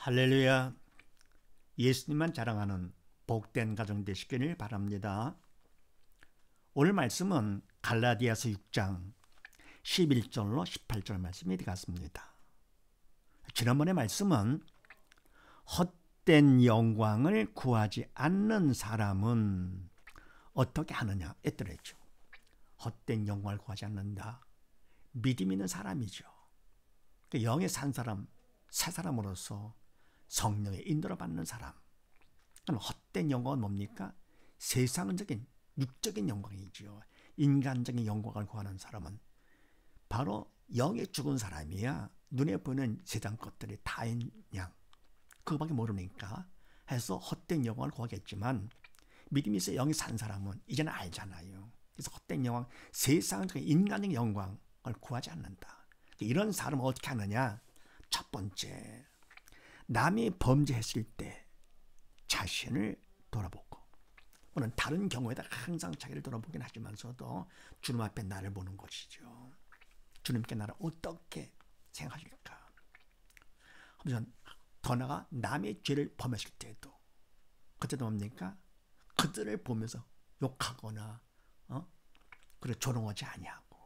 할렐루야. 예수님만 자랑하는 복된 가정 되시기를 바랍니다. 오늘 말씀은 갈라디아서 6장 11절로 18절 말씀이 되겠습니다. 지난번의 말씀은 헛된 영광을 구하지 않는 사람은 어떻게 하느냐 했더랬죠. 헛된 영광을 구하지 않는다. 믿음 있는 사람이죠. 영에 산 사람, 새 사람으로서 성령의 인도를 받는 사람. 헛된 영광은 뭡니까? 세상적인 육적인 영광이지요. 인간적인 영광을 구하는 사람은 바로 영에 죽은 사람이야. 눈에 보이는 세상 것들이 다인 양 그거밖에 모르니까 해서 헛된 영광을 구하겠지만, 믿음이 있어 영이 산 사람은 이제는 알잖아요. 그래서 헛된 영광, 세상적인 인간적인 영광을 구하지 않는다. 이런 사람은 어떻게 하느냐? 첫 번째, 남이 범죄했을 때 자신을 돌아보고, 물론 다른 경우에다 항상 자기를 돌아보긴 하지만서도 주님 앞에 나를 보는 것이죠. 주님께 나를 어떻게 생각하실까? 하면서 더 나아가 남의 죄를 범했을 때도 그때도 뭡니까? 그들을 보면서 욕하거나 그래 조롱하지 아니하고,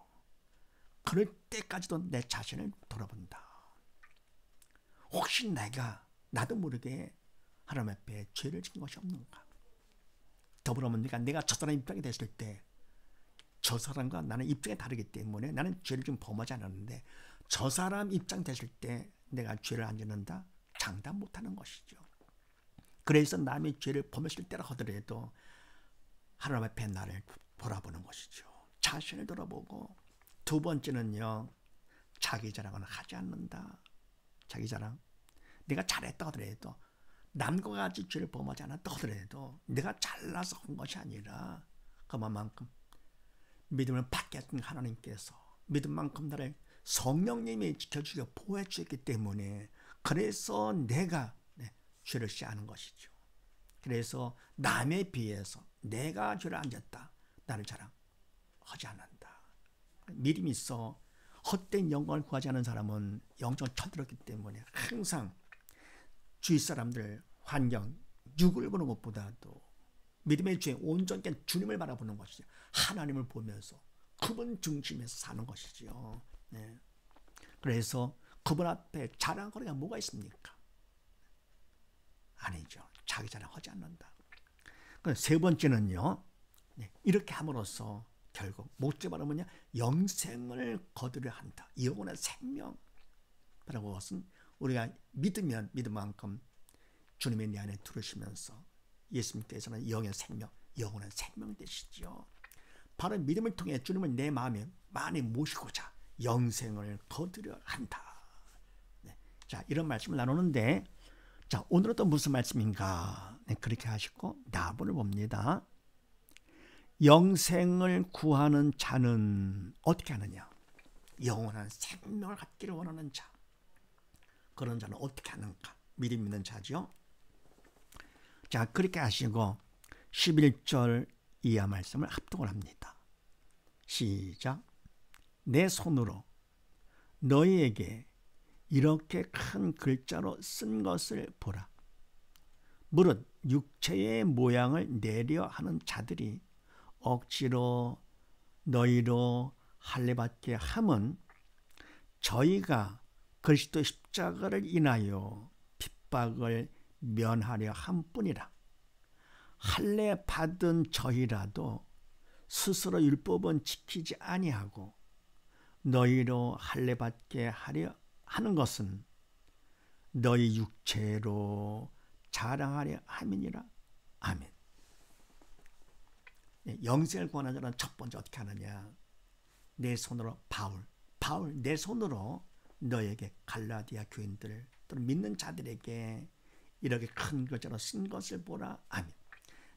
그럴 때까지도 내 자신을 돌아본다. 혹시 내가 나도 모르게 하나님 앞에 죄를 지은 것이 없는가? 더불어 뭡니까? 내가 저 사람 입장이 됐을 때 저 사람과 나는 입장이 다르기 때문에 나는 죄를 좀 범하지 않았는데, 저 사람 입장 됐을 때 내가 죄를 안 짓는다? 장담 못하는 것이죠. 그래서 남의 죄를 범했을 때라 하더라도 하나님 앞에 나를 돌아보는 것이죠. 자신을 돌아보고, 두 번째는요, 자기 자랑은 하지 않는다. 자기 자랑. 내가 잘했다 하더라도, 남과 같이 죄를 범하지 않았다 하더라도 내가 잘나서 한 것이 아니라 그만큼 믿음을 받게 하신 하나님께서 믿음만큼 나를 성령님이 지켜주고 보호해 주셨기 때문에, 그래서 내가 죄를 씨하는 것이죠. 그래서 남에 비해서 내가 죄를 안 졌다, 나를 자랑하지 않는다. 믿음이 있어 헛된 영광을 구하지 않은 사람은 영적으로 철들었기 때문에 항상 주위 사람들, 환경, 육을 보는 것보다도 믿음의 주에 온전히 주님을 바라보는 것이죠. 하나님을 보면서 그분 중심에서 사는 것이죠. 네. 그래서 그분 앞에 자랑거리가 뭐가 있습니까? 아니죠. 자기 자랑하지 않는다. 세 번째는요, 이렇게 함으로써 결국 목적이 바로 뭐냐? 영생을 거두려 한다. 영원한 생명이라고 것은 우리가 믿으면 믿음만큼 주님의 내 안에 들으시면서 예수님께서는 영의 생명, 영원한 생명 되시죠. 바로 믿음을 통해 주님을 내 마음에 많이 모시고자 영생을 거두려 한다. 네. 자, 이런 말씀을 나누는데, 자, 오늘은 또 무슨 말씀인가? 네, 그렇게 하시고 나부를 봅니다. 영생을 구하는 자는 어떻게 하느냐? 영원한 생명을 갖기를 원하는 자. 그런 자는 어떻게 하는가? 믿음 있는 자죠. 자, 그렇게 하시고 11절 이하 말씀을 합독을 합니다. 시작. 내 손으로 너희에게 이렇게 큰 글자로 쓴 것을 보라. 무릇 육체의 모양을 내려 하는 자들이 억지로 너희로 할례받게 함은 저희가 그리스도 십자가를 인하여 핍박을 면하려 함뿐이라. 할례 받은 저희라도 스스로 율법은 지키지 아니하고 너희로 할례 받게 하려 하는 것은 너희 육체로 자랑하려 함이니라. 아멘. 영생을 구하는 자는 첫 번째 어떻게 하느냐? 내 손으로 바울 내 손으로 너에게 갈라디아 교인들 또는 믿는 자들에게 이렇게 큰 글자로 쓴 것을 보라. 아멘.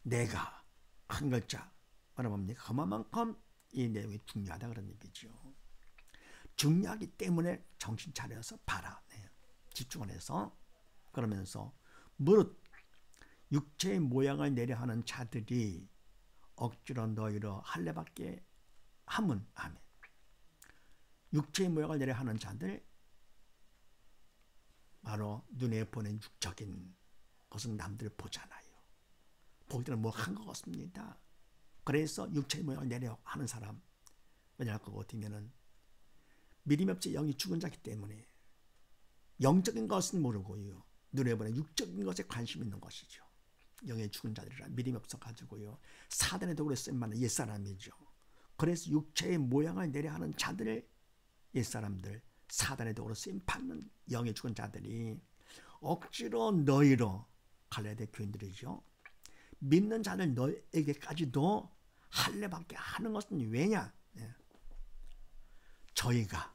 내가 큰 글자 뭡니까? 그만큼 이 내용이 중요하다 그런 얘기죠. 중요하기 때문에 정신 차려서 봐라. 네. 집중을 해서 그러면서 무릇 육체의 모양을 내려 하는 자들이 억지로 너희로 할례받게 함은 아멘. 육체의 모양을 내려 하는 자들, 바로 눈에 보는 육적인 것은 남들 보잖아요. 보기 때는 뭐 한 것 같습니다. 그래서 육체의 모양을 내려 하는 사람, 왜냐하면 어떻게면은 믿음이 없이 영이 죽은 자이기 때문에 영적인 것은 모르고요, 눈에 보는 육적인 것에 관심 있는 것이죠. 영의 죽은 자들이라 믿음이 없어가지고요, 사단의 도구로 쓰임받는 옛사람이죠. 그래서 육체의 모양을 내려 하는 자들을, 옛사람들, 사단의 도구로 쓰임받는 영의 죽은 자들이 억지로 너희로, 갈라디아 교인들이죠, 믿는 자들 너에게까지도 할례받게 하는 것은 왜냐? 저희가,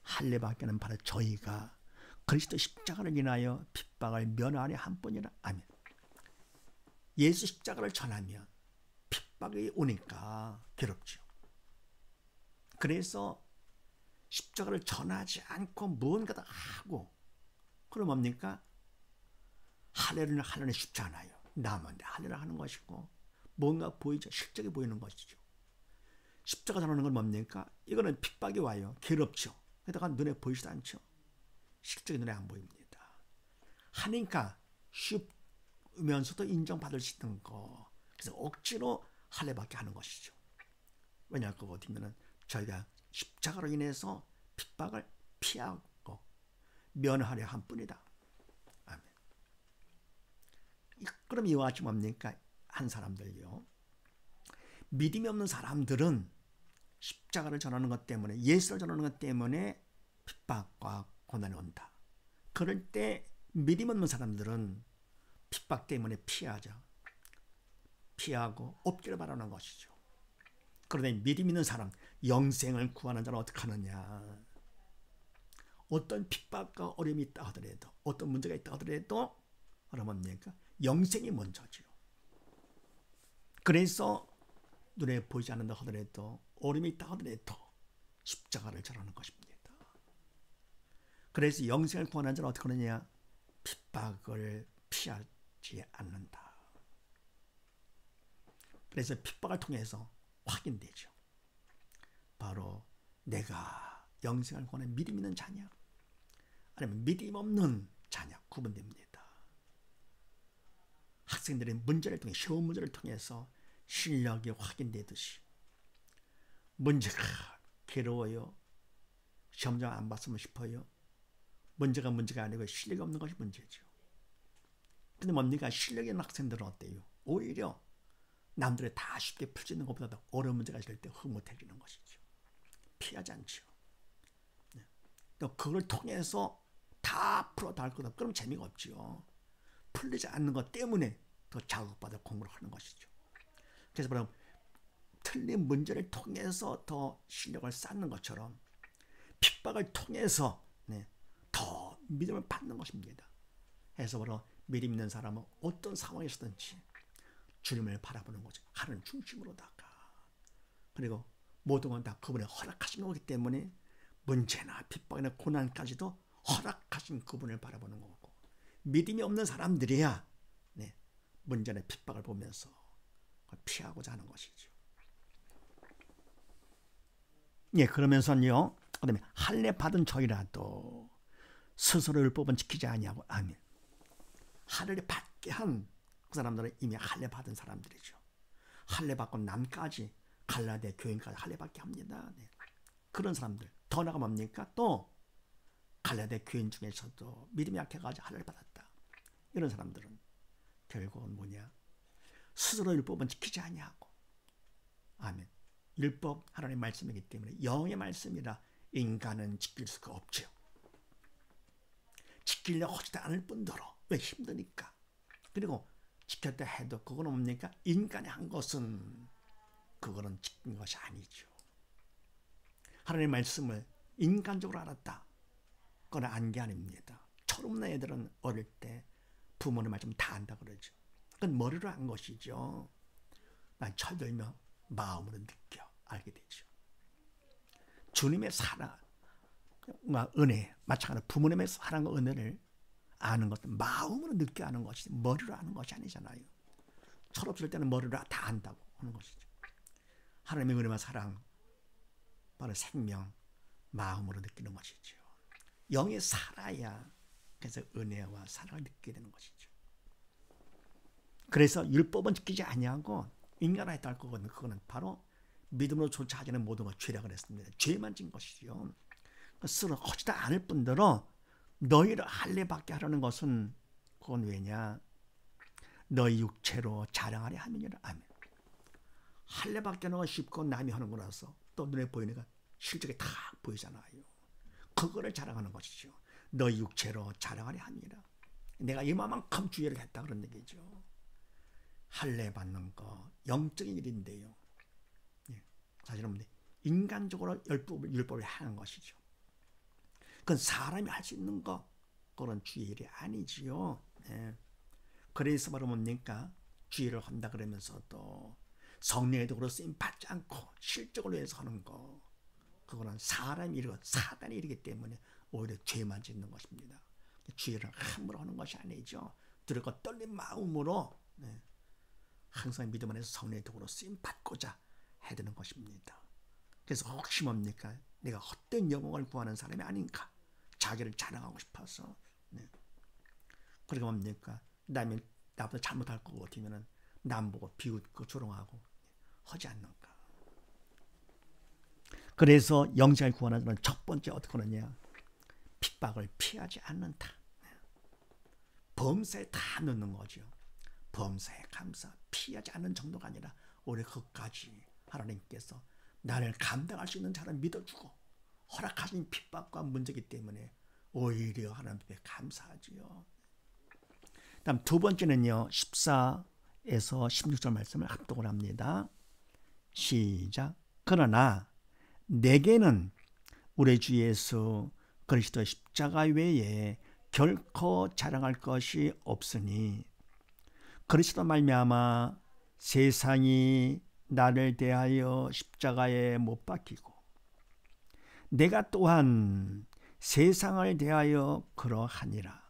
할례받게 하는 바로 저희가 그리스도 십자가를 인하여 핍박을 면하려 한 뿐이라. 아멘. 예수 십자가를 전하면 핍박이 오니까 괴롭죠. 그래서 십자가를 전하지 않고 무언가 다 하고, 그럼 뭡니까? 할례를 하려니 쉽지 않아요. 남한테 할례를 하는 것이고, 뭔가 보이죠. 실적이 보이는 것이죠. 십자가 전하는 건 뭡니까? 이거는 핍박이 와요. 괴롭죠. 게다가 눈에 보이지도 않죠. 실적이 눈에 안 보입니다. 하니까 쉽으면서도 인정받을 수 있는 거. 그래서 억지로 할례받게 하는 것이죠. 왜냐하면 그거 어디면은 저희가 십자가로 인해서 핍박을 피하고 면하려 한 뿐이다. 아멘. 그럼 이와 같이 뭡니까? 한 사람들요, 믿음이 없는 사람들은 십자가를 전하는 것 때문에, 예수를 전하는 것 때문에 핍박과 고난이 온다. 그럴 때 믿음 없는 사람들은 핍박 때문에 피하죠. 피하고 없기를 바라는 것이죠. 그런데 믿음 있는 사람, 영생을 구하는 자는 어떻게 하느냐? 어떤 핍박과 어려움이 있다 하더라도, 어떤 문제가 있다 하더라도, 뭡니까? 영생이 먼저죠. 그래서 눈에 보이지 않는다 하더라도, 어려움이 있다 하더라도 십자가를 전하는 것입니다. 그래서 영생을 구하는 자는 어떻게 하느냐? 핍박을 피하지 않는다. 그래서 핍박을 통해서 확인되죠. 바로 내가 영생을 구하는 믿음 있는 자냐, 아니면 믿음 없는 자냐 구분됩니다. 학생들의 문제를 통해, 시험 문제를 통해서 실력이 확인되듯이, 문제가 괴로워요, 시험장 안 봤으면 싶어요, 문제가 아니고 실력이 없는 것이 문제죠. 근데 뭡니까? 실력이 있는 학생들은 어때요? 오히려 남들이 다 쉽게 풀 수 있는 것보다 어려운 문제가 있을 때 흐뭇해지는 것이죠. 피하지 않죠. 또 그걸 통해서 다 풀어다 할 거다. 그럼 재미가 없죠. 풀리지 않는 것 때문에 더 자극받아 공부를 하는 것이죠. 그래서 바로 틀린 문제를 통해서 더 실력을 쌓는 것처럼 핍박을 통해서 더 믿음을 받는 것입니다. 그래서 바로 믿음 있는 사람은 어떤 상황에서든지 주님을 바라보는 거죠. 하나님 중심으로다가. 그리고 모든 건 다 그분의 허락하신 거기 때문에 문제나 핍박이나 고난까지도 허락하신 그분을 바라보는 거고, 믿음이 없는 사람들이야 문제나 핍박을 보면서 피하고자 하는 것이죠. 그러면서요, 그다음에 할례 받은 저희라도 스스로 율법은 지키지 아니하고. 아멘. 할례를 받게 한 그 사람들은 이미 할례 받은 사람들이죠. 할례 받고 남까지, 갈라디아 교인까지 할례 받게 합니다. 그런 사람들, 더 나아가 뭡니까? 또 갈라디아 교인 중에서도 믿음이 약해가지고 할례를 받았다. 이런 사람들은 결국은 뭐냐? 스스로 율법은 지키지 아니하고. 아멘. 율법 하나님의 말씀이기 때문에, 영의 말씀이라 인간은 지킬 수가 없죠. 지키려 하지도 않을 뿐더러, 왜? 힘드니까. 그리고 지켰다 해도 그거는 뭡니까? 인간이 한 것은 그거는 지킨 것이 아니죠. 하나님의 말씀을 인간적으로 알았다, 그건 안 게 아닙니다. 철없는 애들은 어릴 때 부모님 말씀 다 안다 그러죠. 그건 머리로 한 것이죠. 난 철들면 마음으로 느껴 알게 되죠. 주님의 사랑과 은혜, 마찬가지로 부모님의 사랑과 은혜를 아는 것은 마음으로 느껴 아는 것이지 머리로 아는 것이 아니잖아요. 철없을 때는 머리로 다 안다고 하는 것이죠. 하나님의 은혜와 사랑, 바로 생명, 마음으로 느끼는 것이죠. 영이 살아야 그래서 은혜와 사랑을 느끼게 되는 것이죠. 그래서 율법은 지키지 아니하고 인간을 했다 할 거거든요. 그거는 바로 믿음으로 조차하지 않은 모든 것 죄라 그랬습니다. 죄만 진 것이죠. 스스로 하지도 않을 뿐더러 너희를 할례받게 하려는 것은 그건 왜냐? 너희 육체로 자랑하려 함이니라. 아멘. 할례받게 하는 건 쉽고 남이 하는 거라서 또 눈에 보이니까 실적이 다 보이잖아요. 그거를 자랑하는 것이죠. 너희 육체로 자랑하려 함이라. 내가 이만큼 주의를 했다 그런 얘기죠. 할례받는 거 영적인 일인데요. 사실은 인간적으로 율법을 하는 것이죠. 그건 사람이 할 수 있는 거, 그런 주의 일이 아니지요. 그래서 바로 뭡니까? 주의를 한다 그러면서도 성령의 도구로 쓰임 받지 않고 실적을 위해서 하는 거, 그거는 사람이 이르고 사단이 이르기 때문에 오히려 죄만 짓는 것입니다. 주의를 함부로 하는 것이 아니죠. 두렵고 떨린 마음으로 항상 믿음 안에서 성령의 도구로 쓰임 받고자 해야 되는 것입니다. 그래서 혹시 뭡니까? 내가 헛된 영광을 구하는 사람이 아닌가? 자기를 자랑하고 싶어서. 그러니까 뭡니까? 남이 나보다 잘못할 것 같으면 남 보고 비웃고 조롱하고 하지 않는가? 그래서 영생을 구하는 자는 첫 번째 어떻게 하느냐? 핍박을 피하지 않는다. 범사에 다 넣는 거죠. 범사에 감사, 피하지 않는 정도가 아니라 오히려 그까지 하나님께서 나를 감당할 수 있는 자를 믿어주고 허락하신 핍박과 문제이기 때문에 오히려 하나님께 감사하지요. 다음 두 번째는요. 14에서 16절 말씀을 합독을 합니다. 시작. 그러나 내게는 우리 주 예수 그리스도 십자가 외에 결코 자랑할 것이 없으니 그리스도 말미암아 세상이 나를 대하여 십자가에 못 박히고 내가 또한 세상을 대하여 그러하니라.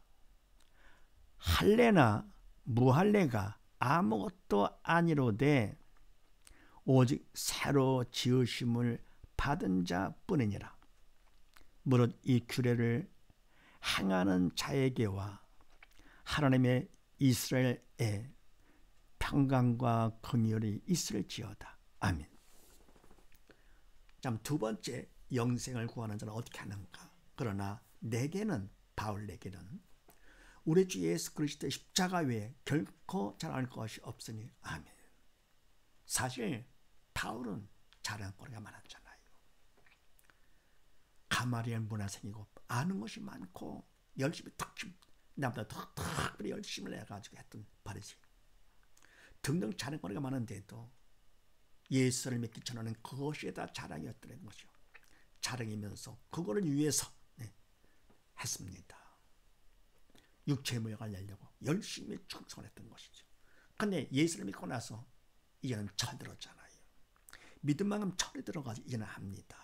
할례나 무할례가 아무것도 아니로되 오직 새로 지으심을 받은 자뿐이니라. 무릇 이 규례를 행하는 자에게와 하나님의 이스라엘에 평강과 긍휼이 있을지어다. 아멘. 자, 두 번째 영생을 구하는 자는 어떻게 하는가? 그러나 내게는, 바울에게는 우리 주 예수 그리스도의 십자가 외에 결코 자랑할 것이 없으니. 아멘. 사실 바울은 자랑거리가 많았잖아요. 가마리엘 문화생이고 아는 것이 많고 열심히 남보다 특별히 열심을 해가지고 했던 바리새인. 등등 자랑거리가 많은데도 예수를 믿기 전에는 그것이 다 자랑이었다는 것이요. 자랑이면서 그거를 위해서 했습니다. 육체의 모양을 내려고 열심히 충성을 했던 것이죠. 그런데 예수를 믿고 나서 이제는 철들었잖아요. 믿음만큼 철이 들어가서 이제는 합니다.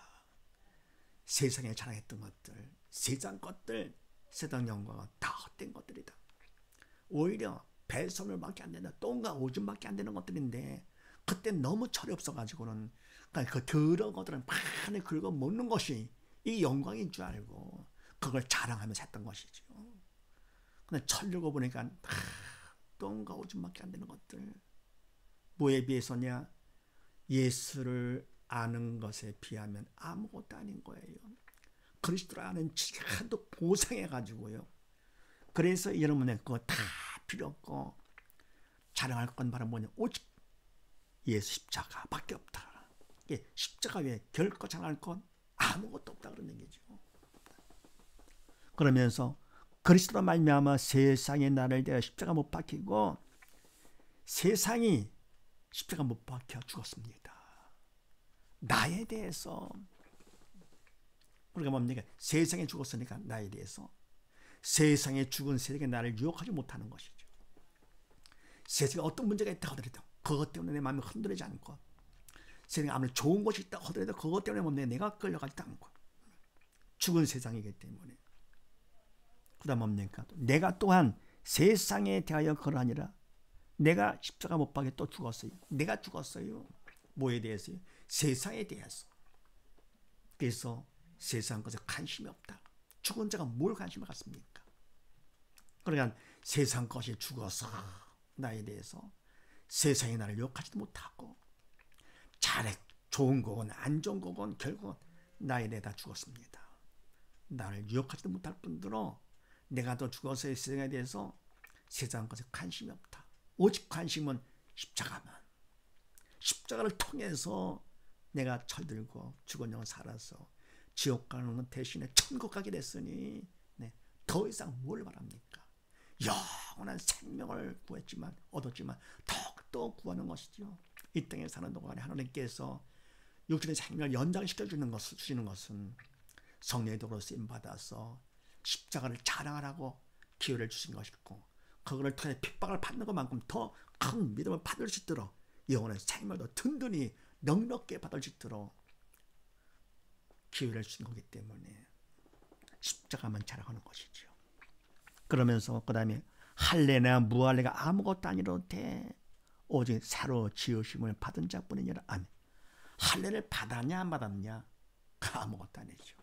세상에 자랑했던 것들, 세상 것들, 세상 영광은 다 헛된 것들이다. 오히려 배설물밖에 안 된다. 똥과 오줌밖에 안 되는 것들인데 그때 너무 철이 없어가지고는 그 더러운 것들은 많이 긁어 먹는 것이 이 영광인 줄 알고 그걸 자랑하면서 했던 것이죠. 근데 철 들고 보니까 똥과 오줌밖에 안 되는 것들. 뭐에 비해서냐? 예수를 아는 것에 비하면 아무것도 아닌 거예요. 그리스도를 아는 지금도 고상해가지고요. 그래서 여러분의 그거 다 필요 없고 자랑할 건 바로 뭐냐? 오직 예수 십자가밖에 없다. 십자가 외에 결코 자랑할 건 아무것도 없다 그런 얘기죠. 그러면서 그리스도로 말미암아 세상에 나를 대하여 십자가 못 박히고 세상이 십자가 못 박혀 죽었습니다. 나에 대해서. 우리가 뭡니까? 세상에 죽었으니까 나에 대해서. 세상에 죽은 세상에 나를 유혹하지 못하는 것이죠. 세상에 어떤 문제가 있다 하더라도 그것 때문에 내 마음이 흔들리지 않고 세상에 아무리 좋은 것이 있다 하더라도 그것 때문에 내가 끌려가지도 않고 죽은 세상이기 때문에. 그 다음 뭡니까? 내가 또한 세상에 대하여 그러하니라. 내가 십자가 못 박에 또 죽었어요. 내가 죽었어요. 뭐에 대해서요? 세상에 대해서. 그래서 세상 것에 관심이 없다. 죽은 자가 뭘 관심을 갖습니까? 그러니까 세상 것이 죽어서 나에 대해서 세상이 나를 욕하지도 못하고 잘해 좋은 거건 안 좋은 거건 결국은 나에 대해 다 죽었습니다. 나를 유혹하지도 못할 뿐더러 내가 더 죽어서 세상에 대해서 세상 것에 관심이 없다. 오직 관심은 십자가만. 십자가를 통해서 내가 철들고 죽은 영을 살아서 지옥 가는 건 대신에 천국 가게 됐으니 더 이상 뭘 바랍니까? 영원한 생명을 구했지만 얻었지만 더욱더 구하는 것이죠. 이 땅에 사는 동안에 하나님께서 육신의 생명을 연장시켜 주시는 것은 성령의 도로 쓰임 받아서 십자가를 자랑하라고 기회를 주신 것이고 그거를 통해 핍박을 받는 것만큼 더 큰 믿음을 받을 수 있도록 영혼의 생명을 더 든든히 넉넉게 받을 수 있도록 기회를 주신 거기 때문에 십자가만 자랑하는 것이죠. 그러면서 그 다음에 할례나 무할례가 아무것도 아니라도 돼 오직 새로 지으심을 받은 자뿐이니라. 아멘. 할례를 받았냐 안 받았냐 아무것도 아니죠.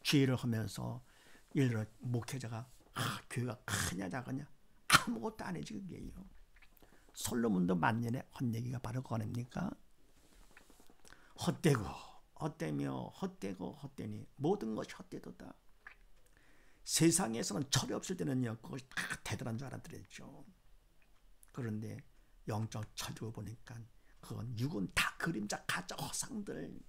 죄를 하면서 예를 들어 목회자가 교회가 크냐 작으냐 아무것도 아니지 그게요. 솔로몬도 만년에 한 얘기가 바로 그거 아닙니까? 헛되고 헛되며 헛되고 헛되니 모든 것이 헛되도다. 세상에서는 철이 없을 때는요 그것이 다 대단한 줄 알아들었죠. 그런데 영적 철두고 보니까 그건 육은 다 그림자 가짜 허상들.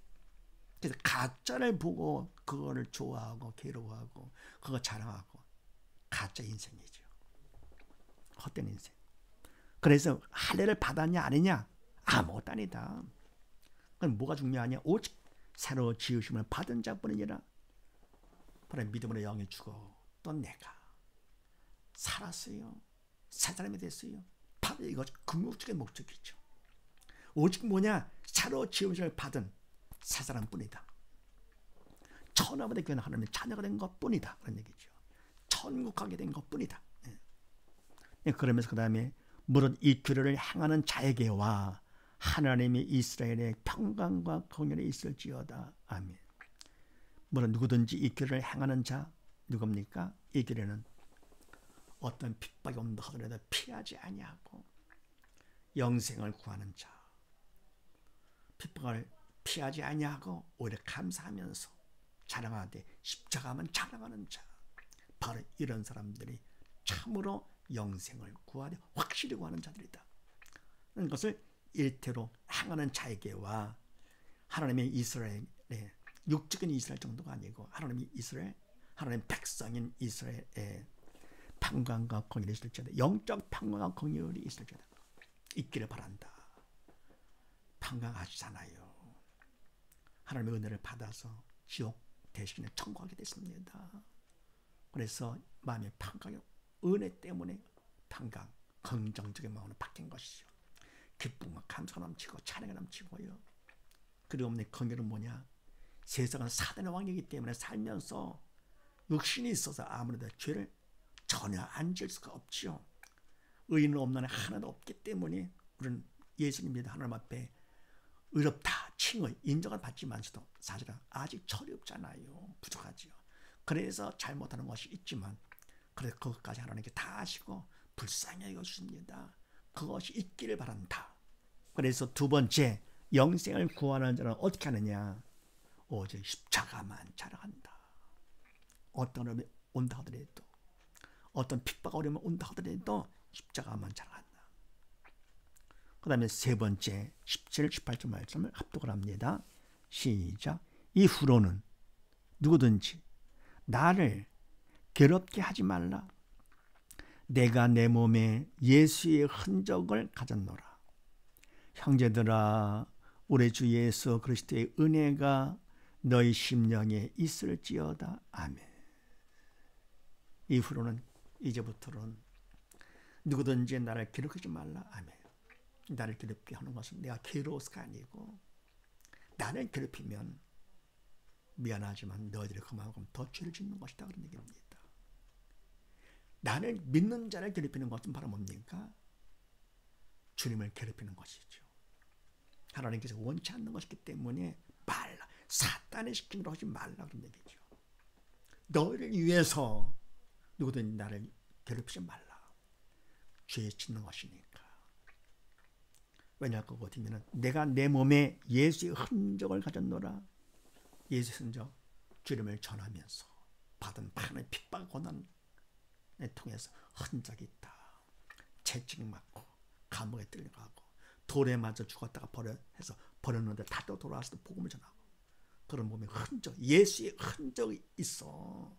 그래서 가짜를 보고 그거를 좋아하고 괴로워하고 그거 자랑하고 가짜 인생이죠. 헛된 인생. 그래서 할례를 받았냐 아니냐 아무것도 아니다. 그럼 뭐가 중요하냐? 오직 새로 지으심을 받은 자뿐이니라. 바로 믿음으로 영이 죽었던 내가 살았어요. 새 사람이 됐어요. 바로 이것 궁극적인 목적이죠. 오직 뭐냐? 새로 지으심을 받은 새 사람뿐이다. 천하보다 귀한 하나님의 자녀가 된 것뿐이다. 그런 얘기죠. 천국 가게 된 것뿐이다. 그러면서 그 다음에 무릇 이 규례를 행하는 자에게와 하나님이 이스라엘의 평강과 공연이 있을지어다. 아멘. 무릇 누구든지 이 규례를 행하는 자 누굽니까? 이 규례는 어떤 핍박이 온다 하더라도 피하지 아니하고 영생을 구하는 자, 핍박을 피하지 아니하고 오히려 감사하면서 자랑하되 십자가만 자랑하는 자, 바로 이런 사람들이 참으로 영생을 구하되 확실히 구하는 자들이다. 그것을 일태로 행하는 자에게와 하나님의 이스라엘의 육적인 이스라엘 정도가 아니고 하나님의 이스라엘, 하나님 백성인 이스라엘의 평강과 공의를 있을지어다. 영적 평강과 공의를 있을지어다. 있기를 바란다. 평강하시잖아요. 하나님의 은혜를 받아서 지옥 대신에 천국하게 됐습니다. 그래서 마음의 평강이 은혜 때문에 평강, 긍정적인 마음으로 바뀐 것이죠. 기쁨과 감사가 넘치고 찬양이 넘치고요. 그리고 긍휼은 뭐냐? 세상은 사단의 왕이기 때문에 살면서 육신이 있어서 아무래도 죄를 전혀 안 지을 수가 없지요. 의인은 없는 한 하나도 없기 때문에 우리는 예수님 믿는 하나님 앞에 의롭다 칭의 인정을 받지만서도 사실은 아직 철이 없잖아요. 부족하지요. 그래서 잘못하는 것이 있지만 그래서 그것까지 하나님께 다 아시고 불쌍히 여겨주십니다. 그것이 있기를 바란다. 그래서 두 번째 영생을 구하는 자는 어떻게 하느냐? 오직 십자가만 자랑한다. 어떤 어려움이 온다 하더라도 어떤 핍박 어려움이 온다 하더라도 십자가만 자랑한다. 그 다음에 세 번째 17, 18절 말씀을 합독을 합니다. 시작. 이후로는 누구든지 나를 괴롭게 하지 말라. 내가 내 몸에 예수의 흔적을 가졌노라. 형제들아, 우리 주 예수 그리스도의 은혜가 너희 심령에 있을지어다. 아멘. 이후로는 이제부터는 누구든지 나를 괴롭히지 말라. 아멘. 나를 괴롭게 하는 것은 내가 괴로워서가 아니고 나를 괴롭히면 미안하지만 너희들이 그만큼 더 죄를 짓는 것이다. 그런 얘기입니다. 나를 믿는 자를 괴롭히는 것은 바로 뭡니까? 주님을 괴롭히는 것이죠. 하나님께서 원치 않는 것이기 때문에 말라. 사탄의 시킴으로 하지 말라. 그런 얘기죠. 너희를 위해서 누구든 나를 괴롭히지 말라. 죄에 짓는 것이니까. 왜냐하면 어디면 내가 내 몸에 예수의 흔적을 가졌노라. 예수의 흔적, 주님을 전하면서 받은 많은 핍박 고난을 통해서 흔적이 있다. 채찍맞고 감옥에 끌려가고 돌에 맞아 죽었다가 버렸는데 다시 돌아와서 복음을 전하고 그런 몸에 흔적, 예수의 흔적이 있어.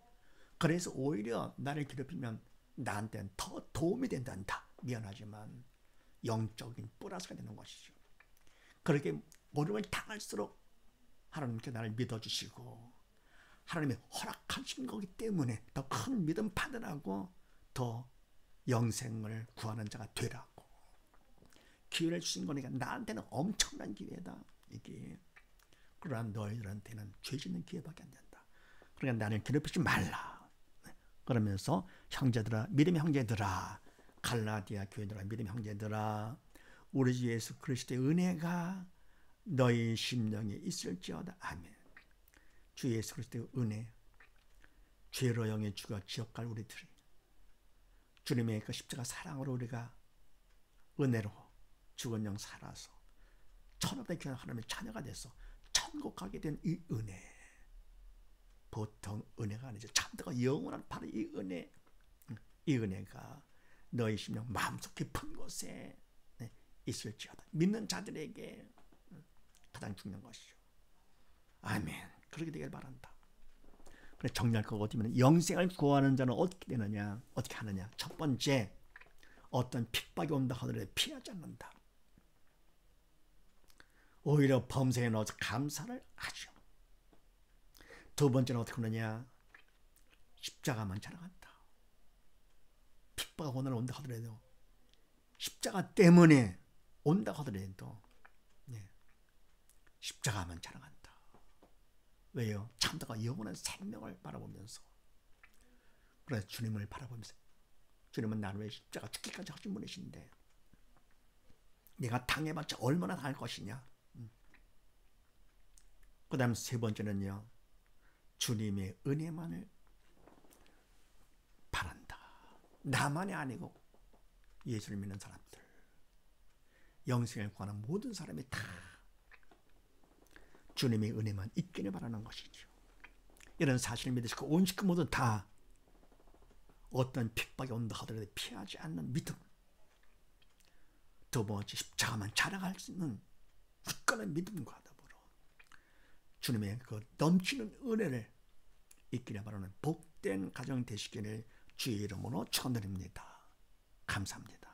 그래서 오히려 나를 괴롭히면 나한테는 더 도움이 된단다. 미안하지만 영적인 플러스가 되는 것이죠. 그렇게 어려움을 당할수록 하나님께 나를 믿어주시고 하나님이 허락하신 거기 때문에 더 큰 믿음 받으라고 더 영생을 구하는 자가 되라고 기회를 주신 거니까 나한테는 엄청난 기회다. 이게. 그러나 너희들한테는 죄 짓는 기회밖에 안 된다. 그러니까 나를 괴롭히지 말라. 그러면서 형제들아, 믿음의 형제들아, 갈라디아 교회들아, 믿음의 형제들아, 우리 주 예수 그리스도의 은혜가 너희 심령에 있을지어다. 아멘. 주 예수 그리스도의 은혜, 죄로 영에 죽어 지옥 갈 우리들이 주님의 그 십자가 사랑으로 우리가 은혜로 죽은 영 살아서 천하의 귀한 하나님의 자녀가 돼서 천국 가게 된 이 은혜, 보통 은혜가 아니죠. 참되고 영원한 바로 이 은혜, 이 은혜가 너희 심령 마음속 깊은 곳에 있을지어다. 믿는 자들에게 가장 중요한 것이죠. 아멘. 그렇게 되길 바란다. 그래 정리할 거 어디면 영생을 구하는 자는 어떻게 되느냐, 어떻게 하느냐. 첫 번째, 어떤 핍박이 온다 하더라도 피하지 않는다. 오히려 범사에 넣어서 감사를 하죠. 두 번째는 어떻게 하느냐, 십자가만 자랑한다. 핍박이 오늘 온다 하더라도 십자가 때문에 온다 하더라도 십자가만 자랑한다. 왜요? 참다가 영원한 생명을 바라보면서. 그래서 주님을 바라보면서 주님은 나를 위해 십자가 죽기까지 하신 분이신데 내가 당해봤자 얼마나 당할 것이냐. 그 다음 세 번째는요, 주님의 은혜만을 바란다. 나만이 아니고 예수를 믿는 사람들, 영생을 구하는 모든 사람이 다 주님의 은혜만 있기를 바라는 것이죠. 이런 사실을 믿으시고 온 식구 모두 다 어떤 핍박이 온다 하더라도 피하지 않는 믿음. 두 번째, 십자가만 자랑할 수 있는 굳건한 믿음과 더불어 주님의 그 넘치는 은혜를 있기를 바라는 복된 가정 되시기를 주의 이름으로 축원드립니다. 감사합니다.